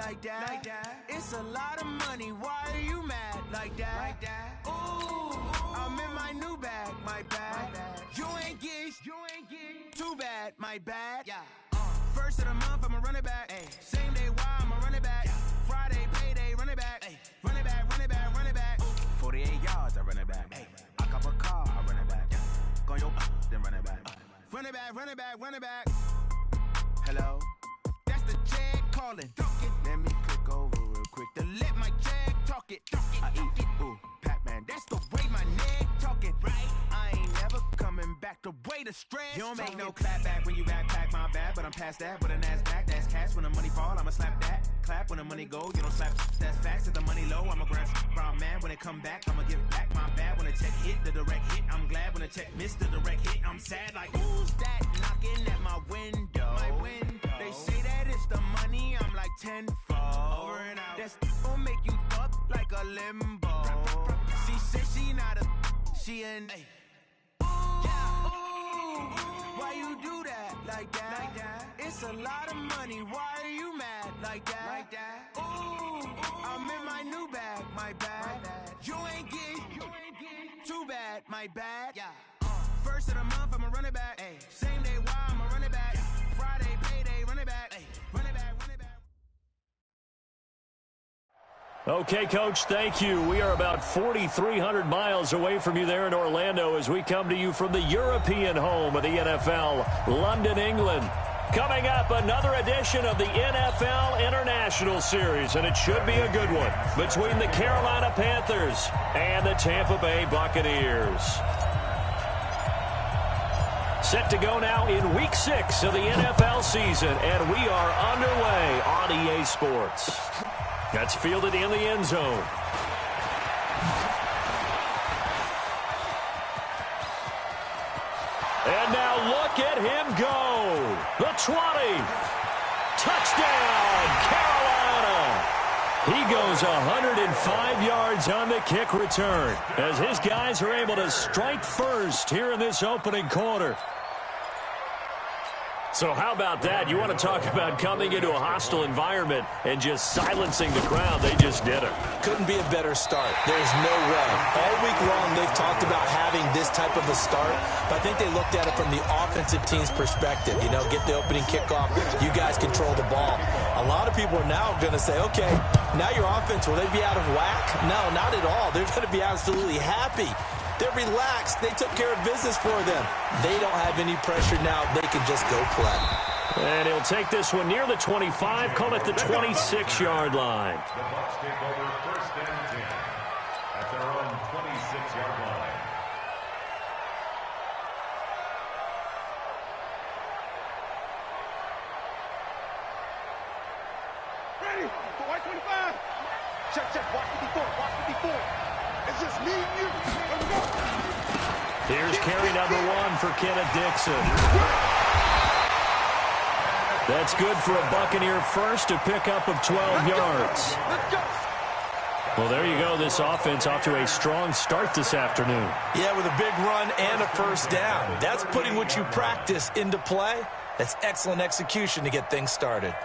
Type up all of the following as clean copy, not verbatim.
like that. It's a lot of money, why are you mad like that? Ooh, I'm in my new bag, my bad. You ain't get too bad, my bad. First of the month, I'ma run it back. Same day, why I'ma run it back. Friday, payday, run it back. Run it back, run it back, run it back. 48 yards, I run it back. I cop a car, I run it back. Go your then run it back. Run it back, run it back, run it back. Hello? That's the jag calling. Let me click over real quick to let my jag talk it. I eat it, ooh, Pac-Man. That's the way my neck talking, right? I ain't never coming back the way the stress. You don't make no clap back when you backpack, my bad, but I'm past that. With a NASDAQ, that's cash. When the money fall, I'ma slap that. Clap when the money go, you don't slap. That's facts. If the money low, I'ma grab brown man. When it come back, I'ma give back my bad. When the check hit, the direct hit, I'm glad. When the check missed the direct hit, I'm sad. Like, who's that knocking at my window? They say that it's the money, I'm like tenfold. Over and out. That's gon' make you up like a limbo. She said she not a, she an ooh, why you do that like that? It's a lot of money, why are you mad like that? Ooh, I'm in my new bag, my bad. You ain't get too bad, my bad. First of the month, I'ma run it back. Same day, why I'ma run it back. Friday, payday, run it back. Run it back, run it back. Okay, Coach, thank you. We are about 4,300 miles away from you there in Orlando as we come to you from the European home of the NFL, London, England. Coming up, another edition of the NFL International Series, and it should be a good one, between the Carolina Panthers and the Tampa Bay Buccaneers. Set to go now in Week 6 of the NFL season, and we are underway on EA Sports. That's fielded in the end zone. And now look at him go. The 20. Touchdown, Carolina. He goes 105 yards on the kick return as his guys are able to strike first here in this opening quarter. So how about that? You want to talk about coming into a hostile environment and just silencing the crowd. They just did it. Couldn't be a better start. There's no way. All week long they've talked about having this type of a start, but I think they looked at it from the offensive team's perspective. You know, get the opening kickoff. You guys control the ball. A lot of people are now going to say, okay, now your offense, will they be out of whack? No, not at all. They're going to be absolutely happy. They're relaxed. They took care of business for them. They don't have any pressure now. They can just go play. And he'll take this one near the 25, call it the 26-yard line. The Bucs take over first and 10 at their own 26-yard line. Ready? White 25. Check. Watch 54. It's just me and you. Let's go. Here's carry number 1 for Kenneth Dixon. That's good for a Buccaneer first, a pickup of 12 yards. Let's go. Well, there you go. This offense off to a strong start this afternoon. Yeah, with a big run and a first down. That's putting what you practice into play. That's excellent execution to get things started.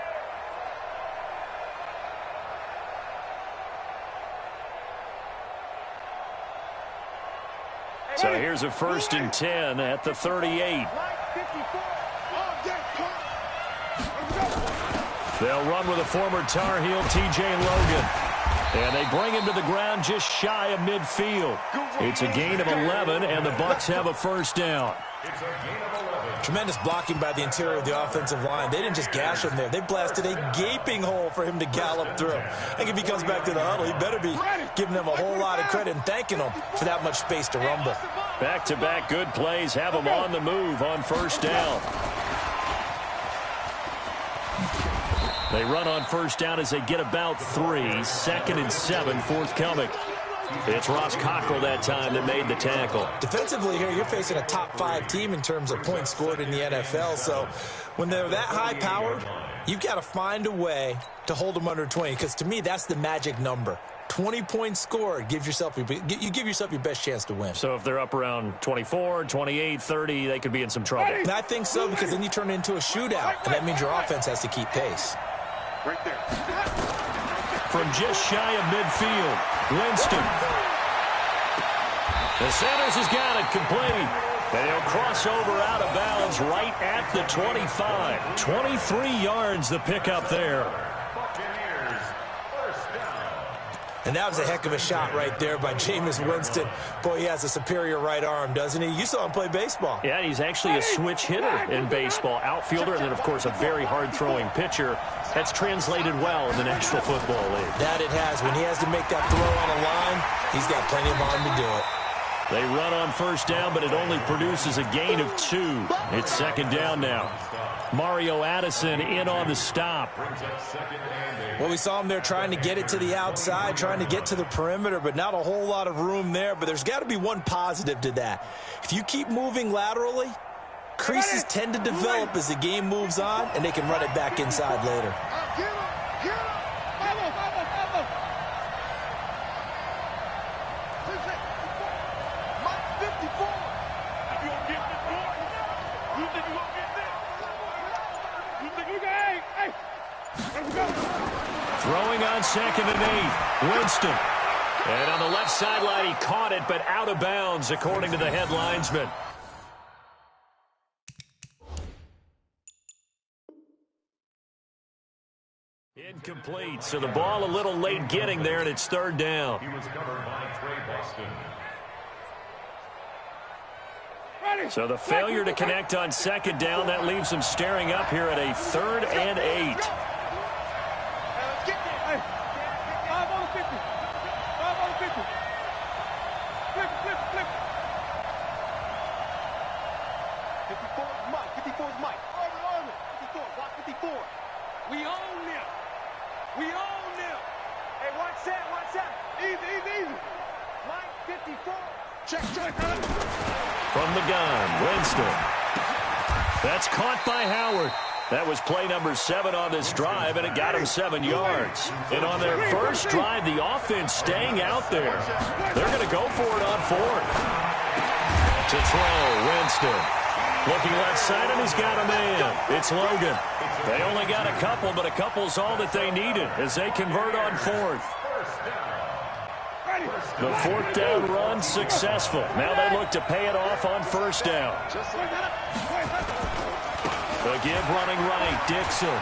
So here's a first and 10 at the 38. They'll run with a former Tar Heel, T.J. Logan. And they bring him to the ground just shy of midfield. It's a gain of 11, and the Bucs have a first down. It's a gain of 11. Tremendous blocking by the interior of the offensive line. They didn't just gash him there. They blasted a gaping hole for him to gallop through. I think if he comes back to the huddle, he better be giving them a whole lot of credit and thanking them for that much space to rumble. Back-to-back good plays have them on the move on first down. They run on first down as they get about 3. 2nd and 7 forthcoming. It's Ross Cockrell that time that made the tackle. Defensively here, you're facing a top-5 team in terms of points scored in the NFL. So when they're that high-powered, you've got to find a way to hold them under 20. Because to me, that's the magic number. 20 points scored, you give yourself your best chance to win. So if they're up around 24, 28, 30, they could be in some trouble. And I think so, because then you turn it into a shootout, and that means your offense has to keep pace. Right there. from just shy of midfield. Winston. The Sanders has got it complete. And he'll cross over out of bounds right at the 25. 23 yards the pickup there. And that was a heck of a shot right there by Jameis Winston. Boy, he has a superior right arm, doesn't he? You saw him play baseball. Yeah, he's actually a switch hitter in baseball. Outfielder, and then, of course, a very hard-throwing pitcher. That's translated well in the National Football League. That it has. When he has to make that throw on a line, he's got plenty of arm to do it. They run on first down, but it only produces a gain of 2. It's second down now. Mario Addison in on the stop. Well, we saw him there trying to get it to the outside, trying to get to the perimeter, but not a whole lot of room there. But there's got to be one positive to that. If you keep moving laterally, creases tend to develop as the game moves on, and they can run it back inside later. Throwing on 2nd and 8. Winston. And on the left sideline, he caught it, but out of bounds, according to the head linesman. Incomplete, so the ball a little late getting there, and it's third down. He was covered by Trey Boston. So the failure to connect on 2nd down, that leaves him staring up here at a 3rd and 8. We own them. We own them. Hey, watch that, watch that. Easy. Mike, 54. Check. From the gun, Winston. That's caught by Howard. That was play number 7 on this drive, and it got him 7 yards. And on their first drive, the offense staying out there. They're going to go for it on 4th. To throw, Winston. Looking left side, and he's got a man. It's Logan. They only got a couple, but a couple's all that they needed as they convert on 4th. The 4th down run successful. Now they look to pay it off on 1st down. The give running right, Dixon.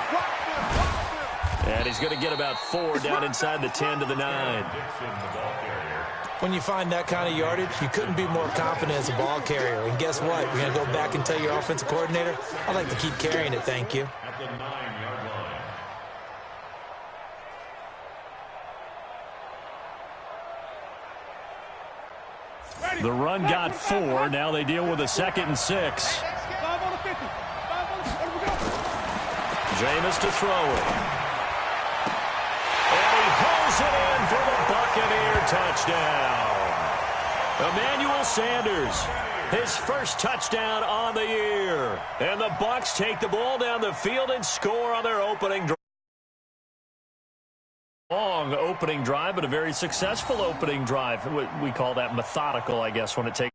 And he's going to get about 4 down inside the 10 to the 9. When you find that kind of yardage, you couldn't be more confident as a ball carrier. And guess what? You're going to go back and tell your offensive coordinator, I'd like to keep carrying it, thank you. At the 9-yard line. The run got 4. Now they deal with a 2nd and 6. Jameis to throw it. And he hauls it in for the Buccaneer touchdown. Emmanuel Sanders, his first touchdown on the year. And the Bucs take the ball down the field and score on their opening drive. Long opening drive, but a very successful opening drive. We call that methodical, I guess, when it takes.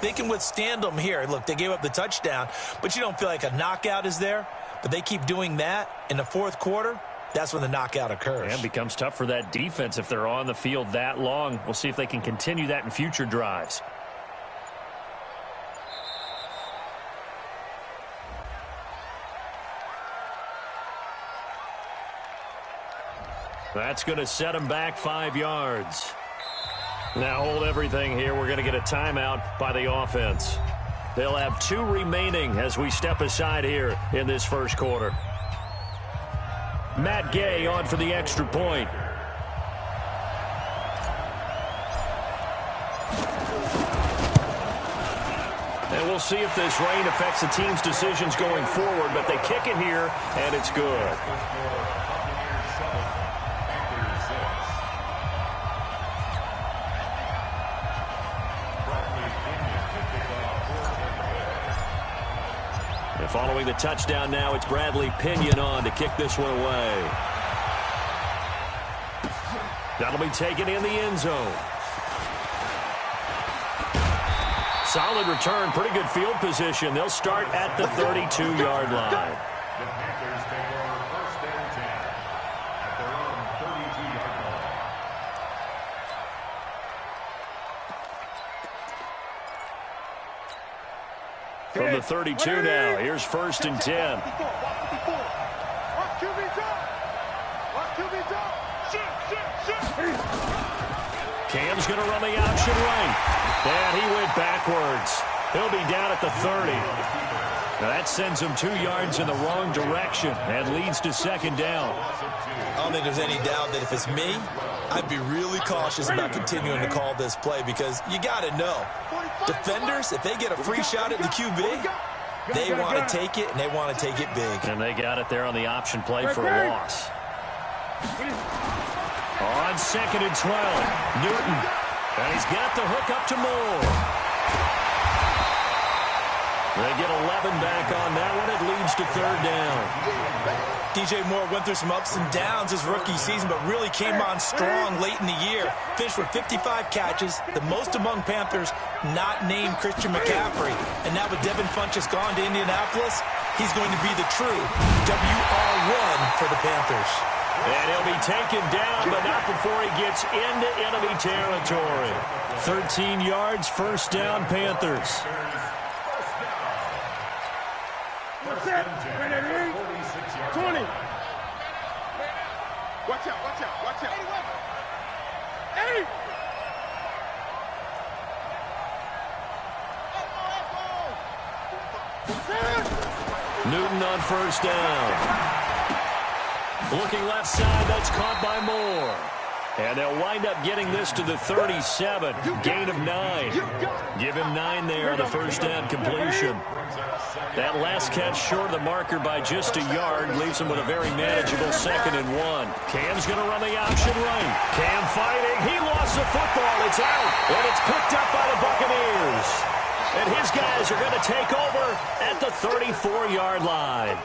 They can withstand them here. Look, they gave up the touchdown, but you don't feel like a knockout is there. But they keep doing that in the 4th quarter. That's when the knockout occurs. And becomes tough for that defense if they're on the field that long. We'll see if they can continue that in future drives. That's going to set them back 5 yards. Now hold everything here. We're going to get a timeout by the offense. They'll have 2 remaining as we step aside here in this first quarter. Matt Gay on for the extra point. And we'll see if this rain affects the team's decisions going forward, but they kick it here, and it's good. Following the touchdown now, it's Bradley Pinion on to kick this one away. That'll be taken in the end zone. Solid return, pretty good field position. They'll start at the 32-yard line. The Panthers take over first and 10 at their own 32-yard line. From the 32 now, here's first and 10. Cam's going to run the option right. And he went backwards. He'll be down at the 30. Now that sends him 2 yards in the wrong direction and leads to second down. I don't think there's any doubt that if it's me, I'd be really cautious about continuing to call this play because you got to know, defenders, if they get a free shot at the QB, they want to take it, and they want to take it big. And they got it there on the option play for a loss. On second and 12, Newton. And he's got the hook up to Moore. They get 11 back on that one. It leads to third down. DJ Moore went through some ups and downs his rookie season, but really came on strong late in the year. Finished with 55 catches, the most among Panthers not named Christian McCaffrey. And now with Devin Funchess gone to Indianapolis, he's going to be the true WR1 for the Panthers. And he'll be taken down, but not before he gets into enemy territory. 13 yards, first down, Panthers. First and 10, 46-yard 20. line. Watch out, watch out, watch out. 80. Newton on first down. Looking left side, that's caught by Moore. And they'll wind up getting this to the 37. Gain of 9. Give him 9 there on the first down completion. That last catch short of the marker by just a yard leaves him with a very manageable second and 1. Cam's going to run the option right. Cam fighting. He lost the football. It's out. And it's picked up by the Buccaneers. And his guys are going to take over at the 34-yard line.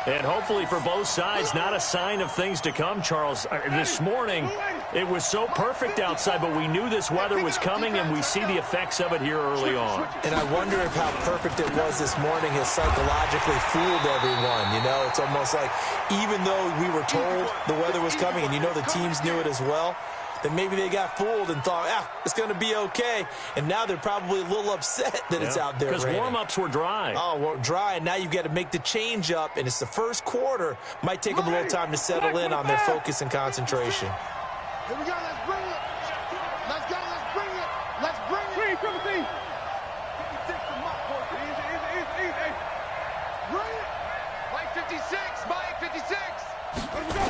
And hopefully for both sides, not a sign of things to come, Charles. This morning, it was so perfect outside, but we knew this weather was coming, and we see the effects of it here early on. And I wonder if how perfect it was this morning has psychologically fooled everyone. You know, it's almost like even though we were told the weather was coming, and you know the teams knew it as well, then maybe they got fooled and thought, it's going to be okay. And now they're probably a little upset that it's out there because warm-ups were dry. Oh, well, dry, and now you've got to make the change up, and it's the first quarter. Might take them a little time to settle in on their focus and concentration. Here we go, let's bring it. Let's go, let's bring it. Let's bring it. 3, 56 to Mike. Easy. Bring it. Mike 56, Mike 56. Let's go.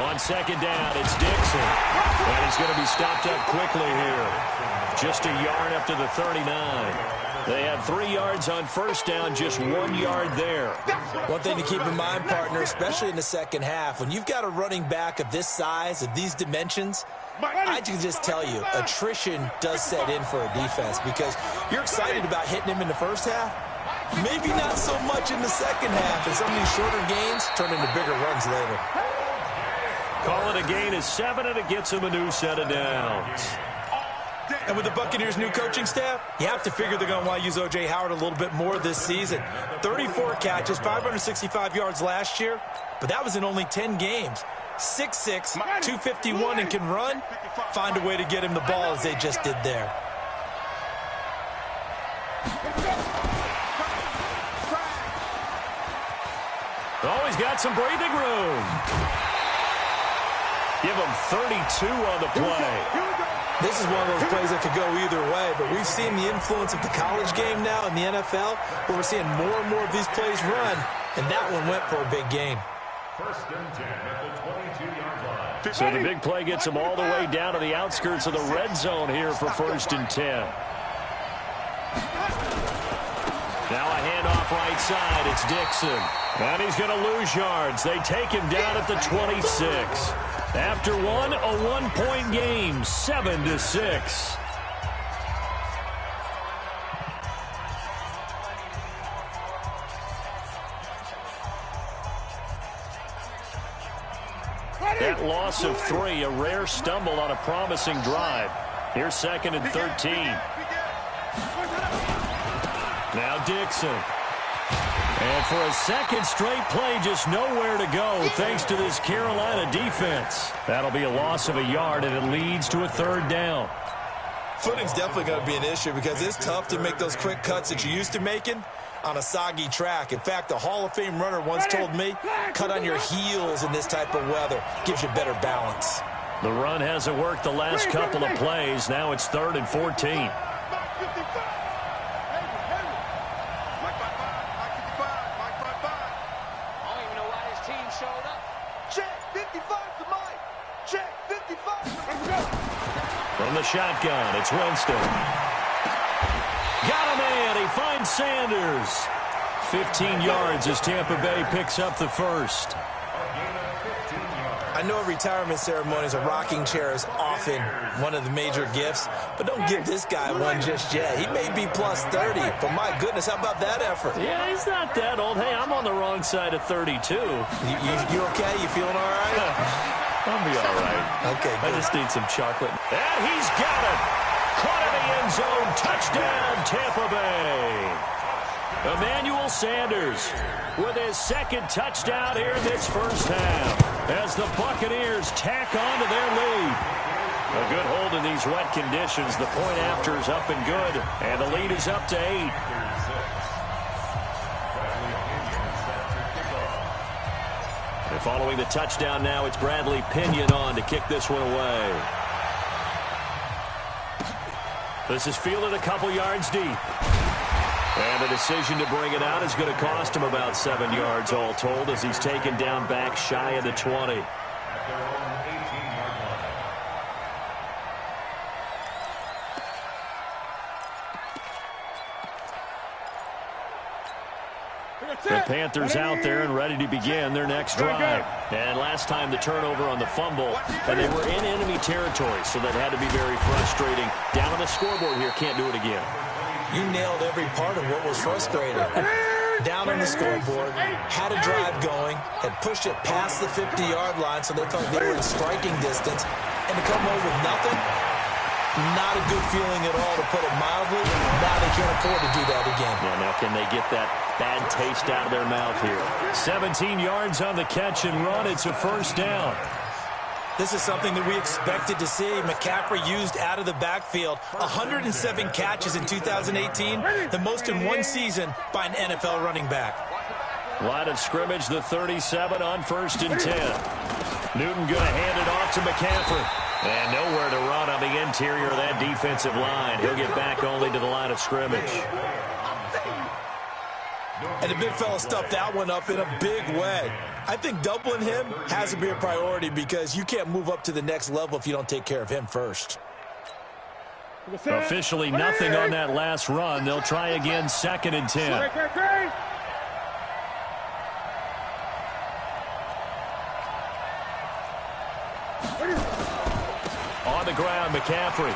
On second down, it's Dixon. And he's going to be stopped up quickly here. Just a yard up to the 39. They had 3 yards on first down, just 1 yard there. One thing to keep in mind, partner, especially in the second half, when you've got a running back of this size, of these dimensions, I can just tell you, attrition does set in for a defense because you're excited about hitting him in the first half. Maybe not so much in the second half, and some of these shorter gains turn into bigger runs later. Call it a gain of 7, and it gets him a new set of downs. And with the Buccaneers' new coaching staff, you have to figure they're going to want to use O.J. Howard a little bit more this season. 34 catches, 565 yards last year, but that was in only 10 games. 6'6", 251, and can run. Find a way to get him the ball as they just did there. Oh, he's got some breathing room. Give him 32 on the play. This is one of those plays that could go either way, but we've seen the influence of the college game now in the NFL, where we're seeing more and more of these plays run, and that one went for a big gain. First and 10 at the 22-yard line. So the big play gets him all the way down to the outskirts of the red zone here for first and 10. Now a handoff right side. It's Dixon. And he's going to lose yards. They take him down at the 26. After one, a 1-point game, 7-6. That loss of 3, a rare stumble on a promising drive. Here's second and 13. Dixon. And for a second straight play, just nowhere to go thanks to this Carolina defense. That'll be a loss of a yard, and it leads to a 3rd down. Footing's definitely going to be an issue because it's tough to make those quick cuts that you're used to making on a soggy track. In fact, a Hall of Fame runner once told me, cut on your heels in this type of weather. Gives you better balance. The run hasn't worked the last couple of plays. Now it's 3rd and 14. From the shotgun, it's Winston. Got a man. He finds Sanders. 15 yards as Tampa Bay picks up the first. I know at retirement ceremonies, a rocking chair is often one of the major gifts, but don't give this guy one just yet. He may be plus 30, but my goodness, how about that effort? Yeah, he's not that old. Hey, I'm on the wrong side of 32. You okay? You feeling all right? I'll be all right. Okay, good. I just need some chocolate. And he's got it. Caught in the end zone. Touchdown, Tampa Bay. Emmanuel Sanders with his 2nd touchdown here in this first half as the Buccaneers tack on to their lead. A good hold in these wet conditions. The point after is up and good, and the lead is up to 8. And following the touchdown now, it's Bradley Pinion on to kick this one away. This is fielded a couple yards deep. And the decision to bring it out is going to cost him about 7 yards all told as he's taken down back shy of the 20. The Panthers out there and ready to begin their next drive. And last time the turnover on the fumble, and they were in enemy territory, so that had to be very frustrating. Down on the scoreboard here, can't do it again. You nailed every part of what was frustrating. Down on the scoreboard, had a drive going, had pushed it past the 50-yard line so they felt they were in striking distance, and to come away with nothing, not a good feeling at all, to put it mildly. Now they can't afford to do that again. Yeah, now can they get that bad taste out of their mouth here? 17 yards on the catch and run. It's a 1st down. This is something that we expected to see. McCaffrey used out of the backfield. 107 catches in 2018, the most in one season by an NFL running back. Line of scrimmage, the 37 on 1st and 10. Newton going to hand it off to McCaffrey. And nowhere to run on the interior of that defensive line. He'll get back only to the line of scrimmage. And the big fella stuffed that one up in a big way. I think doubling him has to be a priority because you can't move up to the next level if you don't take care of him first. Officially nothing on that last run. They'll try again 2nd and 10. On the ground, McCaffrey.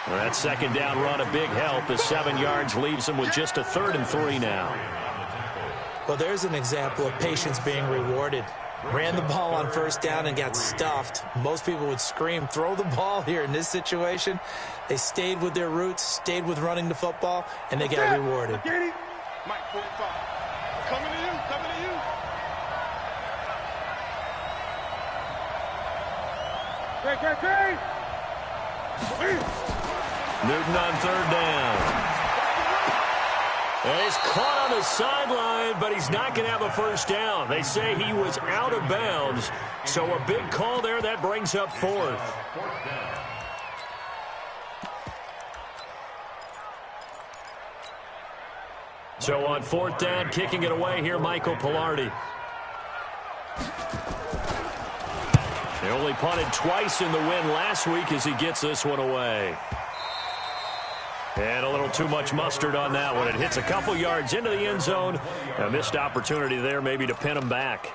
Well, that 2nd down run a big help. The 7 yards leaves him with just a 3rd and 3 now. Well, there's an example of patience being rewarded. Ran the ball on 1st down and got stuffed. Most people would scream, throw the ball here. In this situation, they stayed with their roots, stayed with running the football, and they got rewarded. Mike 45. Coming to you, coming to you. Newton on 3rd down. And he's caught on the sideline, but he's not going to have a 1st down. They say he was out of bounds. So a big call there. That brings up 4th. So on 4th down, kicking it away here, Michael Pilardi. They only punted twice in the win last week as he gets this one away. And a little too much mustard on that one. It hits a couple yards into the end zone. A missed opportunity there maybe to pin him back.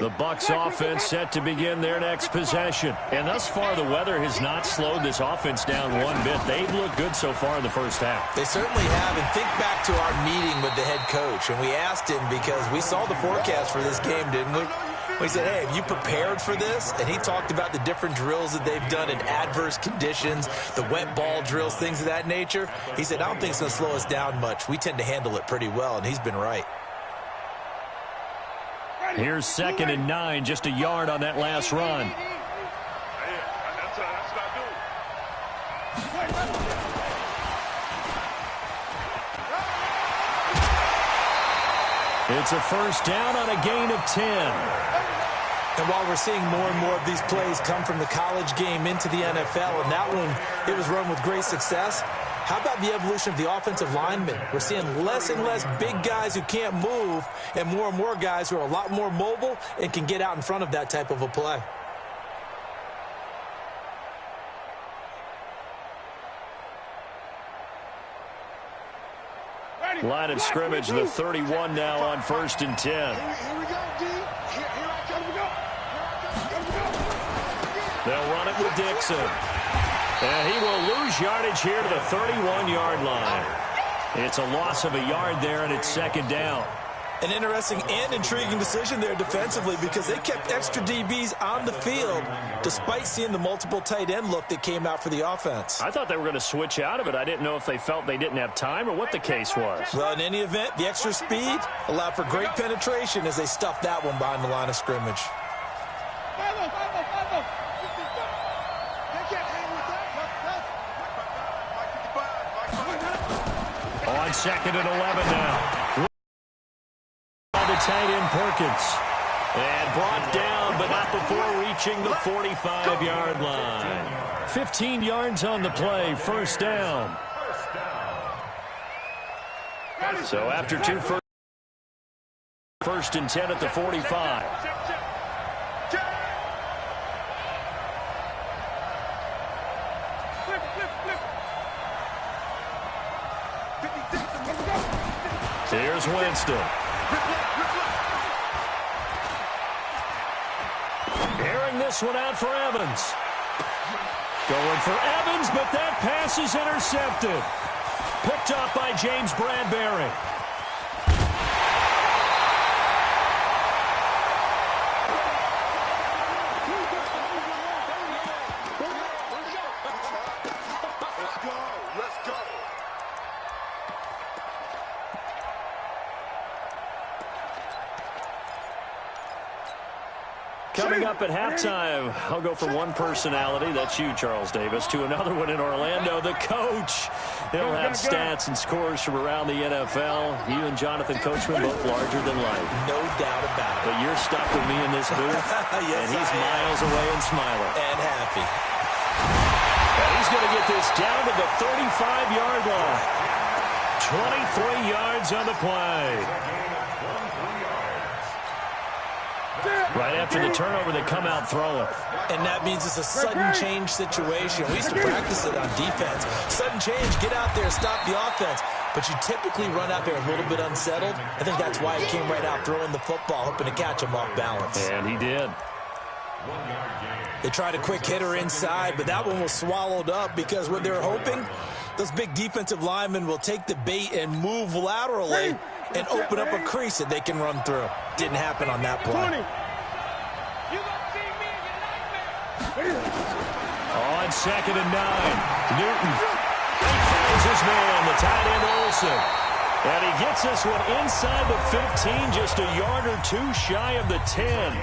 The Bucs offense set to begin their next possession. And thus far, the weather has not slowed this offense down one bit. They've looked good so far in the first half. They certainly have. And think back to our meeting with the head coach. And we asked him because we saw the forecast for this game, didn't we? We said, hey, have you prepared for this? And he talked about the different drills that they've done in adverse conditions, the wet ball drills, things of that nature. He said, I don't think it's going to slow us down much. We tend to handle it pretty well, and he's been right. Here's 2nd and 9, just a yard on that last run. It's a first down on a gain of 10. And while we're seeing more and more of these plays come from the college game into the NFL, and that one, it was run with great success, how about the evolution of the offensive linemen? We're seeing less and less big guys who can't move and more guys who are a lot more mobile and can get out in front of that type of a play. Line of scrimmage, the 31 now on 1st and 10. Here we go, D. Here I come. They'll run it with Dixon. And he will lose yardage here to the 31-yard line. It's a loss of a yard there, and it's 2nd down. An interesting and intriguing decision there defensively because they kept extra DBs on the field despite seeing the multiple tight end look that came out for the offense. I thought they were going to switch out of it. I didn't know if they felt they didn't have time or what the case was. Well, in any event, the extra speed allowed for great penetration as they stuffed that one behind the line of scrimmage. On 2nd and 11 now. The tight end Perkins. And brought down, but not before reaching the 45-yard line. 15 yards on the play, first down. So after two first and 10 at the 45. Here's Winston. Airing this one out for Evans. Going for Evans, but that pass is intercepted. Picked up by James Bradbury. Coming up at halftime, I'll go from one personality, that's you, Charles Davis, to another one in Orlando, the coach. He'll have stats and scores from around the NFL. You and Jonathan Coachman both larger than life. No doubt about it. But you're stuck with me in this booth, yes, and he's miles away and smiling. And happy. And he's going to get this down to the 35-yard line. 23 yards on the play. Right after the turnover, they come out throwing. And that means it's a sudden change situation. We used to practice it on defense. Sudden change, get out there, stop the offense. But you typically run out there a little bit unsettled. I think that's why he came right out throwing the football, hoping to catch him off balance. And he did. They tried a quick hitter inside, but that one was swallowed up because what they're hoping, those big defensive linemen will take the bait and move laterally and open up a crease that they can run through. Didn't happen on that play. On 2nd and 9, Newton finds his man, the tight end Olsen. And he gets this one inside the 15, just a yard or two shy of the 10.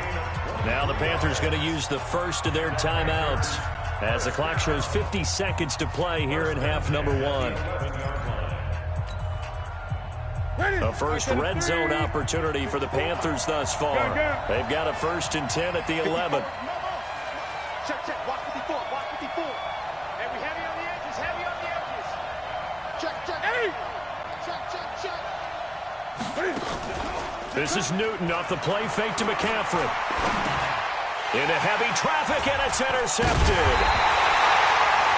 Now the Panthers going to use the first of their timeouts as the clock shows 50 seconds to play here in half number 1. A first red zone opportunity for the Panthers thus far. They've got a 1st and 10 at the 11. Check, watch 54, watch 54. And we heavy on the edges, Check. This is Newton off the play fake to McCaffrey. Into heavy traffic, and it's intercepted.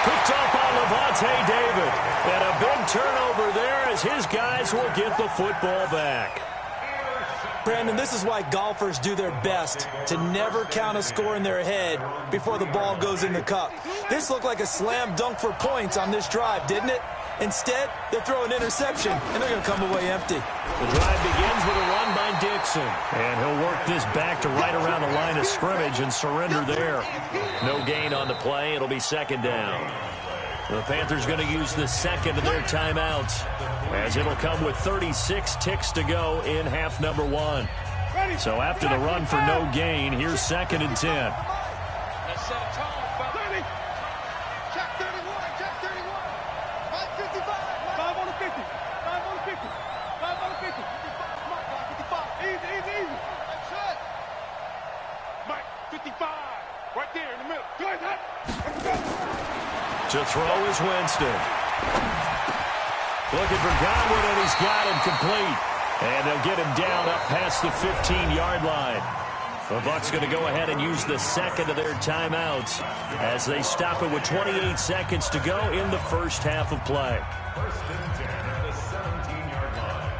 Picked up by Levante David. And a big turnover there as his guys will get the football back. Brandon, this is why golfers do their best to never count a score in their head before the ball goes in the cup. This looked like a slam dunk for points on this drive, didn't it? Instead, they throw an interception, and they're going to come away empty. The drive begins with a run by Dixon. And he'll work this back to right around the line of scrimmage and surrender there. No gain on the play. It'll be second down. The Panthers going to use the second of their timeouts, as it'll come with 36 ticks to go in half number one. So after the run for no gain, here's second and 10. To throw is Winston. Looking for Godwin, and he's got him complete. And they'll get him down up past the 15-yard line. The Bucs going to go ahead and use the second of their timeouts as they stop it with 28 seconds to go in the first half of play. First and 10 at the 17-yard line.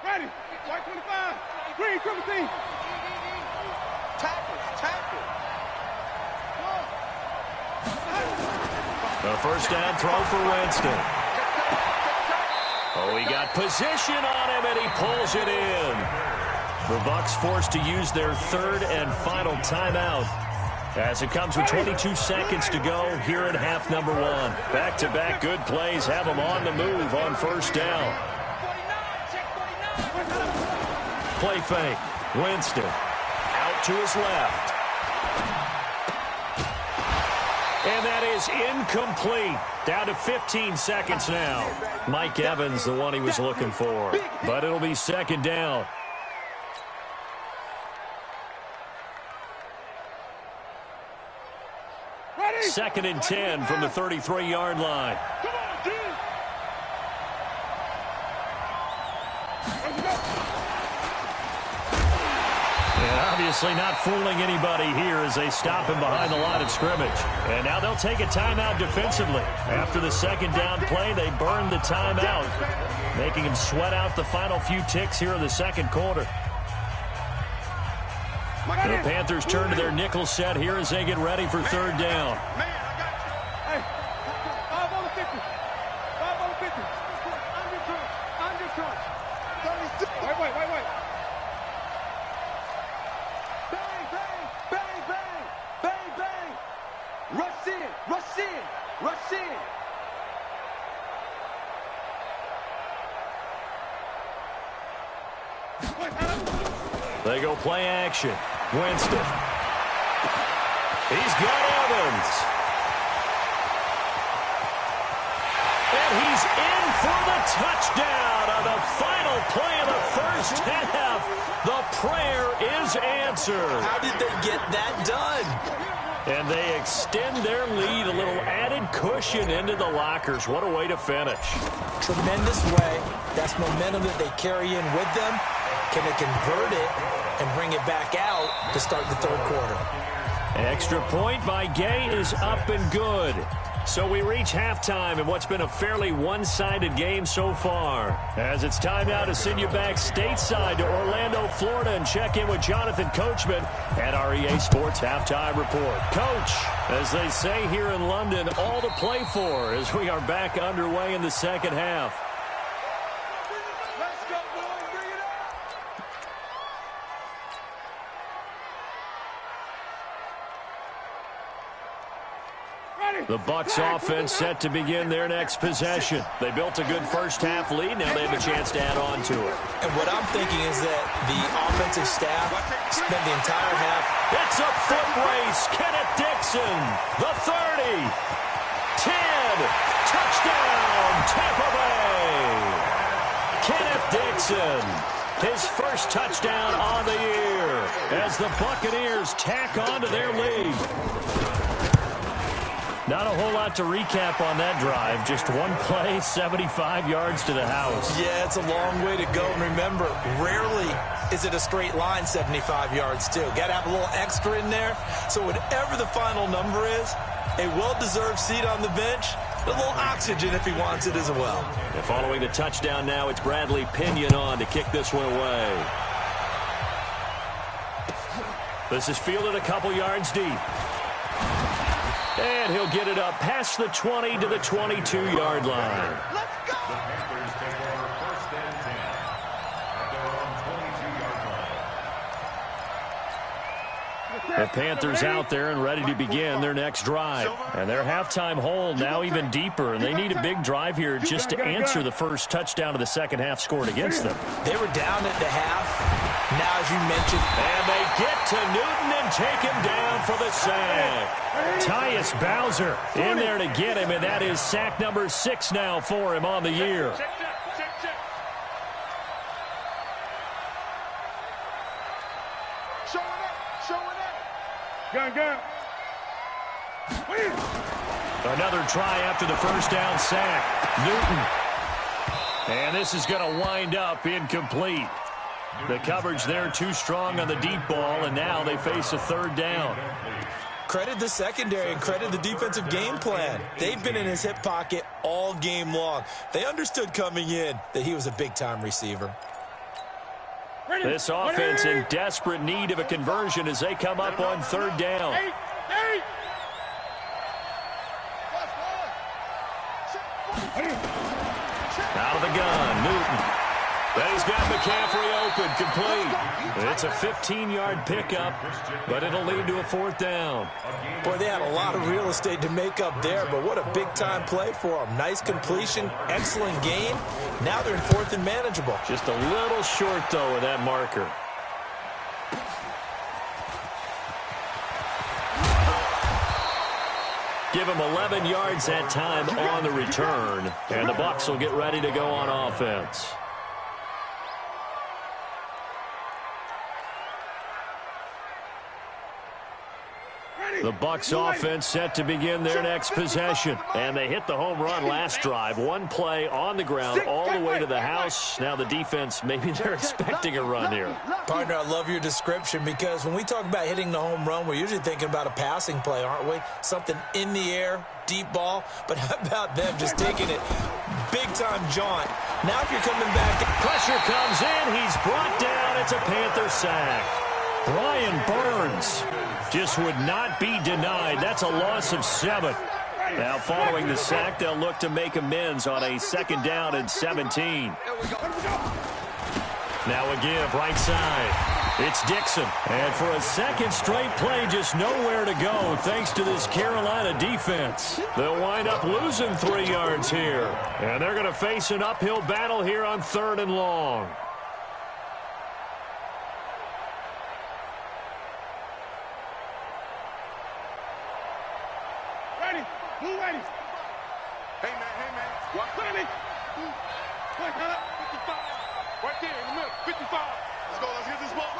Ready. White 25. Green, triple team. Tackle. The first down throw for Winston. Oh, he got position on him, and he pulls it in. The Bucs forced to use their third and final timeout as it comes with 22 seconds to go here in half number one. Back-to-back good plays have them on the move on first down. Play fake. Winston out to his left. And that is incomplete. Down to 15 seconds now. Mike Evans, the one he was looking for. But it'll be second down. Second and 10 from the 33-yard line. And obviously not fooling anybody here as they stop him behind the line of scrimmage. And now they'll take a timeout defensively. After the second down play, they burn the timeout, making him sweat out the final few ticks here in the second quarter. The Panthers turn to their nickel set here as they get ready for third down. Hey, 5 on the 50. 5 on the 50. Under crunch. 36. Wait. Bang. Rush in. They go play action. Winston. He's got Evans. And he's in for the touchdown on the final play of the first half. The prayer is answered. How did they get that done? And they extend their lead, a little added cushion into the lockers. What a way to finish. Tremendous way. That's momentum that they carry in with them. Can they convert it and bring it back out to start the third quarter? An extra point by Gay is up and good. So we reach halftime in what's been a fairly one-sided game so far. As it's time now to send you back stateside to Orlando, Florida, and check in with Jonathan Coachman at our EA Sports Halftime Report. Coach, as they say here in London, all to play for as we are back underway in the second half. Let's go, boys. Bring it up. The Bucs offense set to begin their next possession. They built a good first half lead. Now they have a chance to add on to it. And what I'm thinking is that the offensive staff spent the entire half. It's a foot race. Kenneth Dixon, the 30, 10, touchdown, Tampa Bay. Kenneth Dixon, his first touchdown on the year as the Buccaneers tack on to their lead. Not a whole lot to recap on that drive. Just one play, 75 yards to the house. Yeah, it's a long way to go. And remember, rarely is it a straight line 75 yards, too. Got to have a little extra in there. So whatever the final number is, a well-deserved seat on the bench, a little oxygen if he wants it as well. And following the touchdown now, it's Bradley Pinion on to kick this one away. This is fielded a couple yards deep. And he'll get it up past the 20 to the 22-yard line. Let's go! The Panthers take over 1st and 10 at their own 22-yard line. The Panthers out there and ready to begin their next drive. And their halftime hole now even deeper. And they need a big drive here just to answer the first touchdown of the second half scored against them. They were down at the half. Now, as you mentioned, and they get to Newton and take him down for the sack. Tyus Bowser in there to get him, and that is sack number 6 now for him on the year. Gun. Another try after the first down sack. Newton. And this is going to wind up incomplete. The coverage there too strong on the deep ball, and now they face a third down. Credit the secondary and credit the defensive game plan. They've been in his hip pocket all game long. They understood coming in that he was a big-time receiver. This offense in desperate need of a conversion as they come up on third down. Out of the gun, Newton. He's got McCaffrey open, complete. It's a 15-yard pickup, but it'll lead to a fourth down. Boy, they had a lot of real estate to make up there, but what a big-time play for them. Nice completion, excellent gain. Now they're in fourth and manageable. Just a little short, though, of that marker. Give him 11 yards that time on the return, and the Bucs will get ready to go on offense. The Bucs offense set to begin their next possession. And they hit the home run last drive. One play on the ground all the way to the house. Now the defense, maybe they're expecting a run here. Partner, I love your description because when we talk about hitting the home run, we're usually thinking about a passing play, aren't we? Something in the air, deep ball. But how about them just taking it big-time jaunt? Now if you're coming back. Pressure comes in. He's brought down. It's a Panther sack. Brian Burns just would not be denied. That's a loss of 7. Now following the sack, they'll look to make amends on a second down and 17. Now a give right side. It's Dixon. And for a second straight play, just nowhere to go thanks to this Carolina defense. They'll wind up losing 3 yards here. And they're going to face an uphill battle here on 3rd and long. Hey, man. Watch me. Right there in the middle. 55. Let's go. Let's get this ball.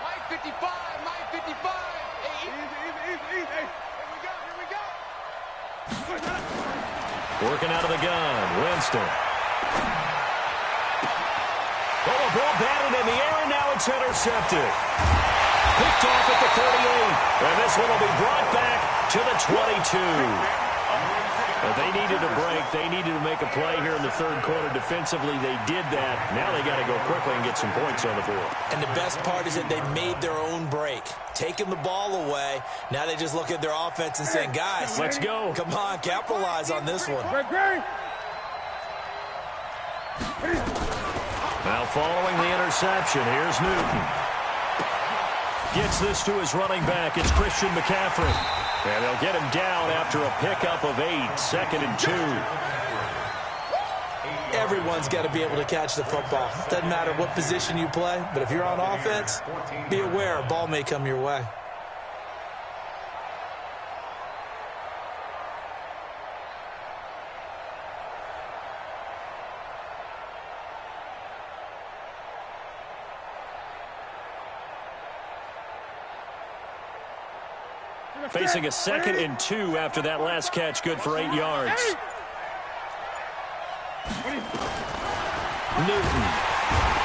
Mike 55. Hey, easy. Hey, here we go. Working out of the gun. Winston. Oh, a ball batted in the air, and now it's intercepted. Picked off at the 38. And this one will be brought back to the 22. But they needed a break. They needed to make a play here in the third quarter. Defensively, they did that. Now they got to go quickly and get some points on the board. And the best part is that they made their own break. Taking the ball away. Now they just look at their offense and saying, guys, let's go. Come on, capitalize on this one. Now following the interception, here's Newton. Gets this to his running back. It's Christian McCaffrey. And they'll get him down after a pickup of 8, 2nd and 2. Everyone's got to be able to catch the football. Doesn't matter what position you play, but if you're on offense, be aware a ball may come your way. Facing a 2nd and 2 after that last catch, good for 8 yards. Newton.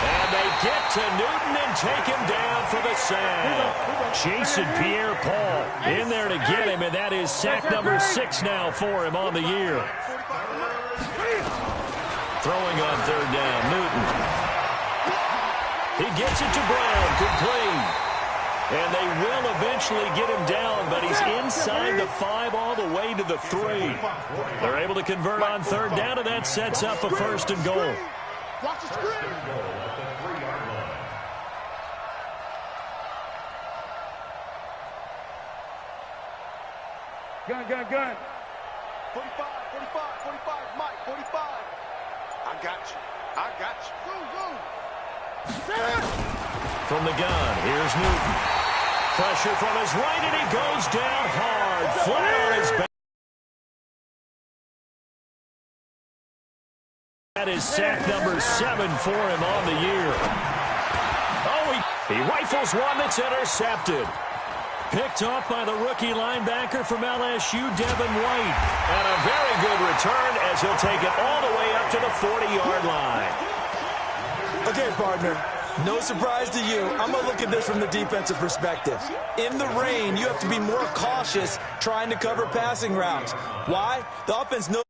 And they get to Newton and take him down for the sack. Jason Pierre-Paul in there to get him, and that is sack number 6 now for him on the year. Throwing on 3rd down, Newton. He gets it to Brown, complete. And they will eventually get him down, but he's inside the 5 all the way to the 3. They're able to convert on 3rd down, and that sets up a 1st and goal. Watch the screen. Gun. 45, Mike, 45. I got you. Go. From the gun, here's Newton. Pressure from his right, and he goes down hard, flat on his back. That is sack number 7 for him on the year. Oh, he rifles one that's intercepted. Picked off by the rookie linebacker from LSU, Devin White. And a very good return as he'll take it all the way up to the 40-yard line. Okay, partner. No surprise to you. I'm going to look at this from the defensive perspective. In the rain, you have to be more cautious trying to cover passing routes. Why? The offense knows